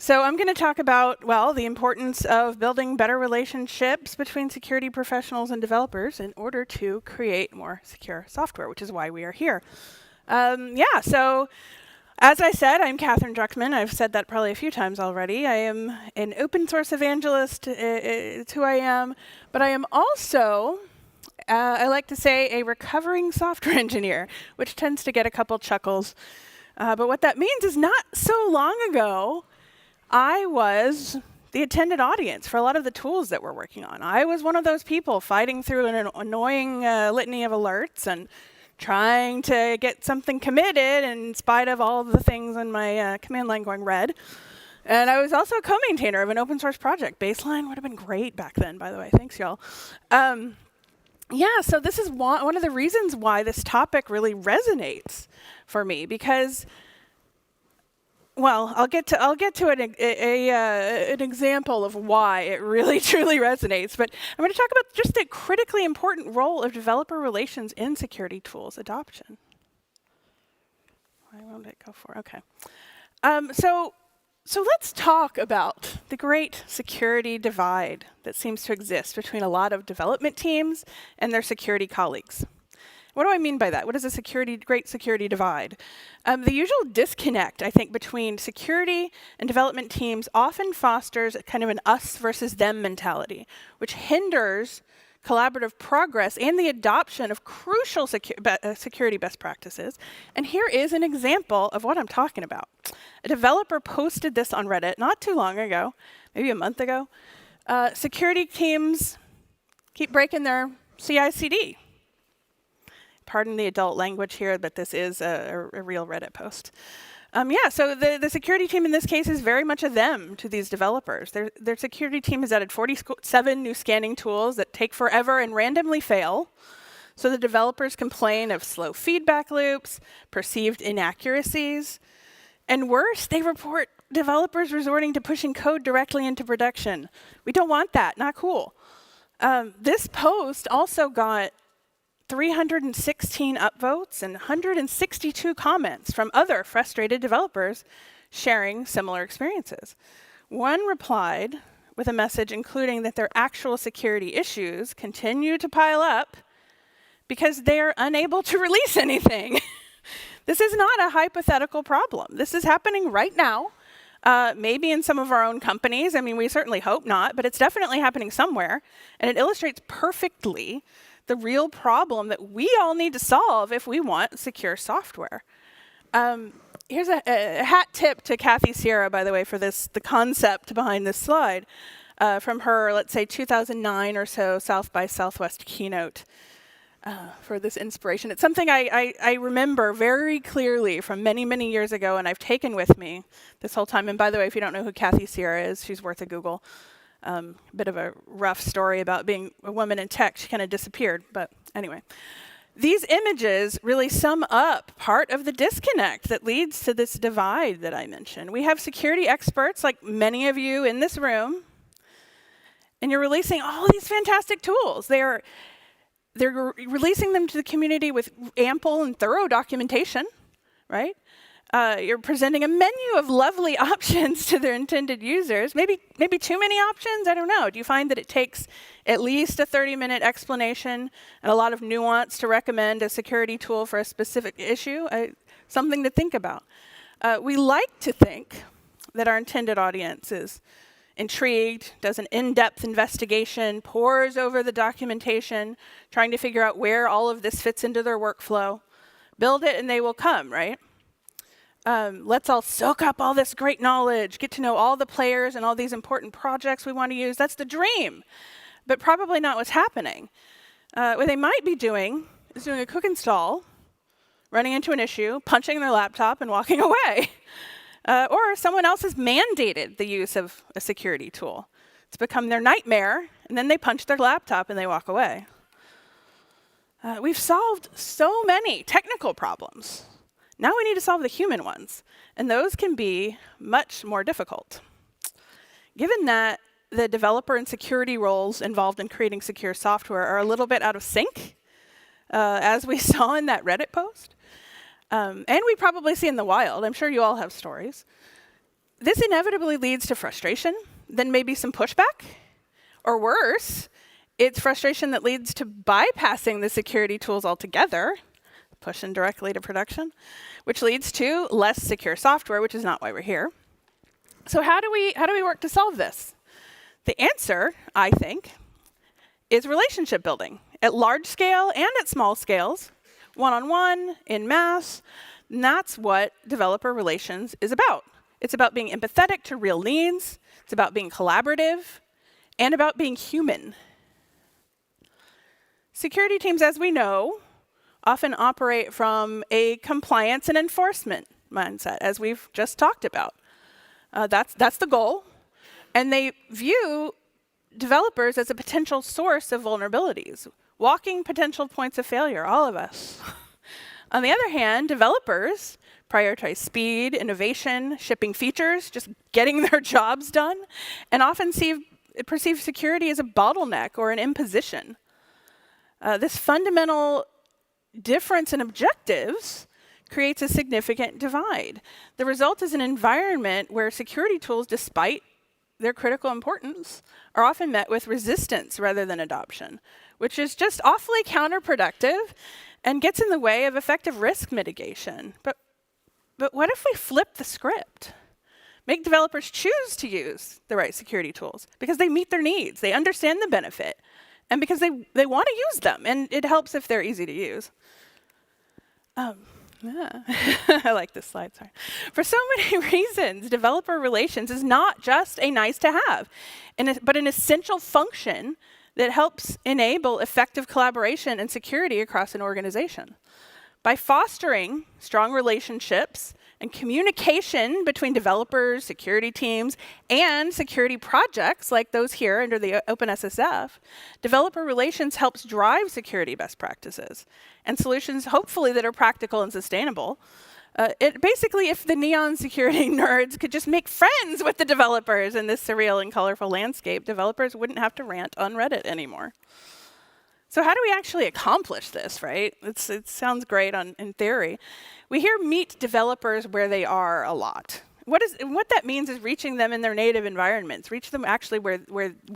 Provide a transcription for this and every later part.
So I'm going to talk about, well, the importance of building better relationships between security professionals and developers in order to create more secure software, which is why we are here. So as I said, I'm Katherine Druckman. I've said that probably a few times already. I am an open source evangelist. It's who I am. But I am also, I like to say, a recovering software engineer, which tends to get a couple chuckles. But what that means is not so long ago, I was the attended audience for a lot of the tools that we're working on. I was one of those people fighting through an annoying litany of alerts and trying to get something committed in spite of all of the things in my command line going red. And I was also a co-maintainer of an open source project. Baseline would have been great back then, by the way. Thanks, y'all. So this is one of the reasons why this topic really resonates for me, because I'll get to an example of why it really truly resonates. But I'm going to talk about just the critically important role of developer relations in security tools adoption. Why won't it go for? Okay. So let's talk about the great security divide that seems to exist between a lot of development teams and their security colleagues. What do I mean by that? What is a great security divide? The usual disconnect, I think, between security and development teams often fosters kind of an us versus them mentality, which hinders collaborative progress and the adoption of crucial security best practices. And here is an example of what I'm talking about. A developer posted this on Reddit not too long ago, maybe a month ago. Security teams keep breaking their CI/CD. Pardon the adult language here, but this is a real Reddit post. So the security team in this case is very much a them to these developers. Their security team has added 47 new scanning tools that take forever and randomly fail. So the developers complain of slow feedback loops, perceived inaccuracies, and worse, they report developers resorting to pushing code directly into production. We don't want that, not cool. This post also got 316 upvotes and 162 comments from other frustrated developers sharing similar experiences. One replied with a message including that their actual security issues continue to pile up because they are unable to release anything. This is not a hypothetical problem. This is happening right now, maybe in some of our own companies. I mean, we certainly hope not, but it's definitely happening somewhere. And it illustrates perfectly the real problem that we all need to solve if we want secure software. Here's a hat tip to Kathy Sierra, by the way, for the concept behind this slide, from her, let's say, 2009 or so South by Southwest keynote for this inspiration. It's something I remember very clearly from many, many years ago, and I've taken with me this whole time. And by the way, if you don't know who Kathy Sierra is, she's worth a Google. Bit of a rough story about being a woman in tech. She kind of disappeared, but anyway. These images really sum up part of the disconnect that leads to this divide that I mentioned. We have security experts, like many of you in this room, and you're releasing all these fantastic tools. They're releasing them to the community with ample and thorough documentation, right? You're presenting a menu of lovely options to their intended users. Maybe too many options? I don't know. Do you find that it takes at least a 30-minute explanation and a lot of nuance to recommend a security tool for a specific issue? Something to think about. We like to think that our intended audience is intrigued, does an in-depth investigation, pores over the documentation, trying to figure out where all of this fits into their workflow. Build it and they will come, right? Let's all soak up all this great knowledge, get to know all the players and all these important projects we want to use. That's the dream, but probably not what's happening. What they might be doing is doing a quick install, running into an issue, punching their laptop, and walking away. Or someone else has mandated the use of a security tool. It's become their nightmare, and then they punch their laptop and they walk away. We've solved so many technical problems. Now we need to solve the human ones, and those can be much more difficult. Given that the developer and security roles involved in creating secure software are a little bit out of sync, as we saw in that Reddit post, and we probably see in the wild, I'm sure you all have stories, this inevitably leads to frustration, then maybe some pushback, or worse, it's frustration that leads to bypassing the security tools altogether, pushing directly to production, which leads to less secure software, which is not why we're here. So how do we work to solve this? The answer, I think, is relationship building at large scale and at small scales, one-on-one, in mass. And that's what developer relations is about. It's about being empathetic to real needs. It's about being collaborative and about being human. Security teams, as we know, often operate from a compliance and enforcement mindset, as we've just talked about. That's the goal. And they view developers as a potential source of vulnerabilities, walking potential points of failure, all of us. On the other hand, developers prioritize speed, innovation, shipping features, just getting their jobs done, and often perceive security as a bottleneck or an imposition. This fundamental difference in objectives creates a significant divide. The result is an environment where security tools, despite their critical importance, are often met with resistance rather than adoption, which is just awfully counterproductive and gets in the way of effective risk mitigation. But what if we flip the script? Make developers choose to use the right security tools because they meet their needs, they understand the benefit, and because they want to use them, and it helps if they're easy to use. I like this slide, sorry. For so many reasons, developer relations is not just a nice to have, but an essential function that helps enable effective collaboration and security across an organization. By fostering strong relationships and communication between developers, security teams, and security projects like those here under the OpenSSF, developer relations helps drive security best practices and solutions, hopefully, that are practical and sustainable. Basically, if the neon security nerds could just make friends with the developers in this surreal and colorful landscape, developers wouldn't have to rant on Reddit anymore. So how do we actually accomplish this, right? It sounds great in theory. We hear meet developers where they are a lot. What that means is reaching them in their native environments, reach them actually where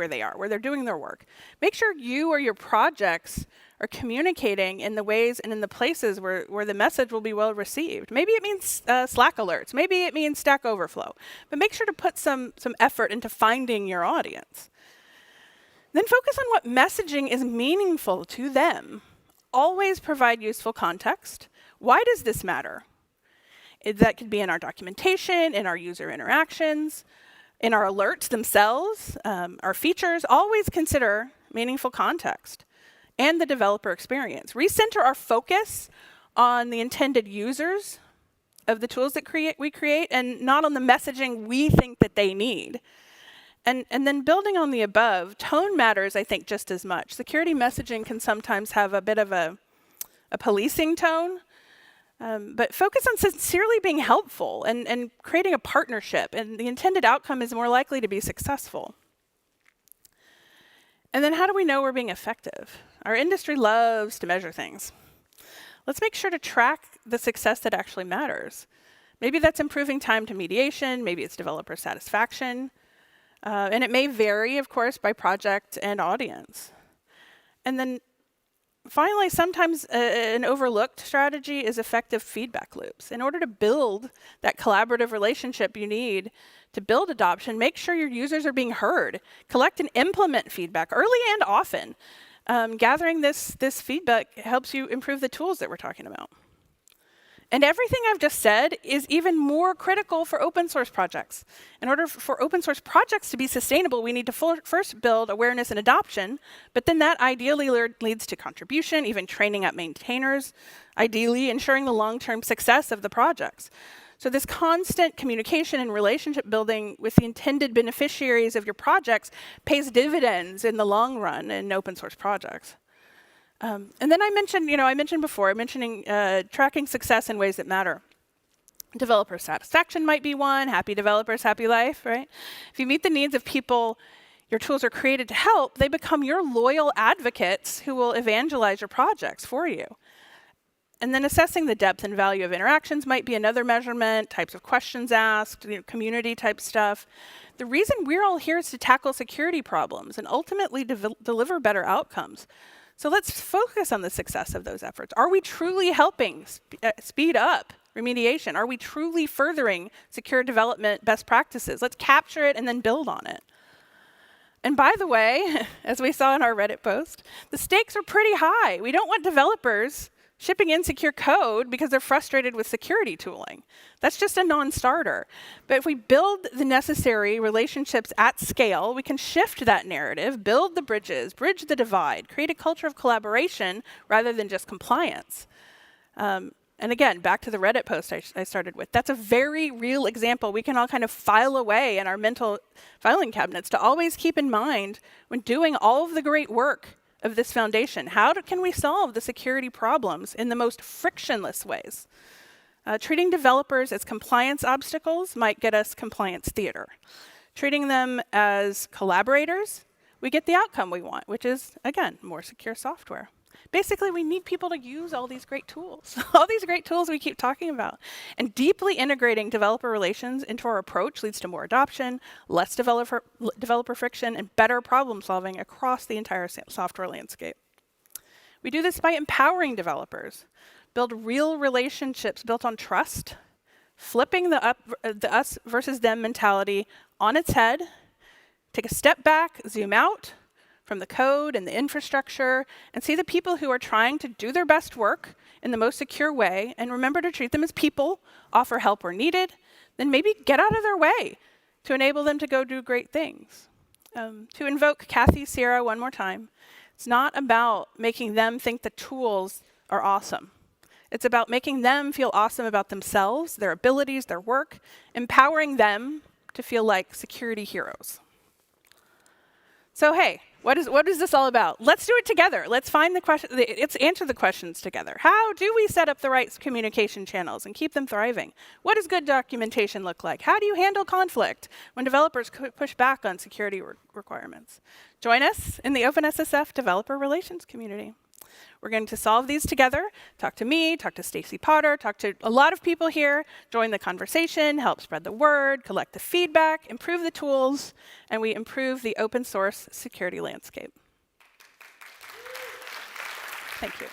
they are, where they're doing their work. Make sure you or your projects are communicating in the ways and in the places where the message will be well received. Maybe it means Slack alerts. Maybe it means Stack Overflow. But make sure to put some effort into finding your audience. Then focus on what messaging is meaningful to them. Always provide useful context. Why does this matter? That could be in our documentation, in our user interactions, in our alerts themselves, our features. Always consider meaningful context and the developer experience. Recenter our focus on the intended users of the tools that we create and not on the messaging we think that they need. And then building on the above, tone matters, I think, just as much. Security messaging can sometimes have a bit of a policing tone, but focus on sincerely being helpful and creating a partnership, and the intended outcome is more likely to be successful. And then how do we know we're being effective? Our industry loves to measure things. Let's make sure to track the success that actually matters. Maybe that's improving time to mediation, maybe it's developer satisfaction. And it may vary, of course, by project and audience. And then finally, sometimes an overlooked strategy is effective feedback loops. In order to build that collaborative relationship you need to build adoption, make sure your users are being heard. Collect and implement feedback early and often. Gathering this feedback helps you improve the tools that we're talking about. And everything I've just said is even more critical for open source projects. In order for open source projects to be sustainable, we need to first build awareness and adoption, but then that ideally leads to contribution, even training up maintainers, ideally ensuring the long-term success of the projects. So this constant communication and relationship building with the intended beneficiaries of your projects pays dividends in the long run in open source projects. And then I mentioned before, tracking success in ways that matter. Developer satisfaction might be one, happy developers, happy life, right? If you meet the needs of people your tools are created to help, they become your loyal advocates who will evangelize your projects for you. And then assessing the depth and value of interactions might be another measurement, types of questions asked, community type stuff. The reason we're all here is to tackle security problems and ultimately deliver better outcomes. So let's focus on the success of those efforts. Are we truly helping speed up remediation? Are we truly furthering secure development best practices? Let's capture it and then build on it. And by the way, as we saw in our Reddit post, the stakes are pretty high. We don't want developers shipping insecure code because they're frustrated with security tooling. That's just a non-starter. But if we build the necessary relationships at scale, we can shift that narrative, build the bridges, bridge the divide, create a culture of collaboration rather than just compliance. And again, back to the Reddit post I started with, that's a very real example we can all kind of file away in our mental filing cabinets to always keep in mind when doing all of the great work of this foundation. How can we solve the security problems in the most frictionless ways? Treating developers as compliance obstacles might get us compliance theater. Treating them as collaborators, we get the outcome we want, which is, again, more secure software. Basically, we need people to use all these great tools, all these great tools we keep talking about. And deeply integrating developer relations into our approach leads to more adoption, less developer friction, and better problem solving across the entire software landscape. We do this by empowering developers, build real relationships built on trust, flipping the us versus them mentality on its head, take a step back, zoom out from the code and the infrastructure, and see the people who are trying to do their best work in the most secure way, and remember to treat them as people, offer help where needed, then maybe get out of their way to enable them to go do great things. To invoke Kathy Sierra one more time, it's not about making them think the tools are awesome. It's about making them feel awesome about themselves, their abilities, their work, empowering them to feel like security heroes. So hey, what is this all about? Let's do it together. Let's find the question. Let's answer the questions together. How do we set up the right communication channels and keep them thriving? What does good documentation look like? How do you handle conflict when developers push back on security requirements? Join us in the OpenSSF developer relations community. We're going to solve these together. Talk to me, talk to Stacy Potter, talk to a lot of people here, join the conversation, help spread the word, collect the feedback, improve the tools, and we improve the open source security landscape. Thank you.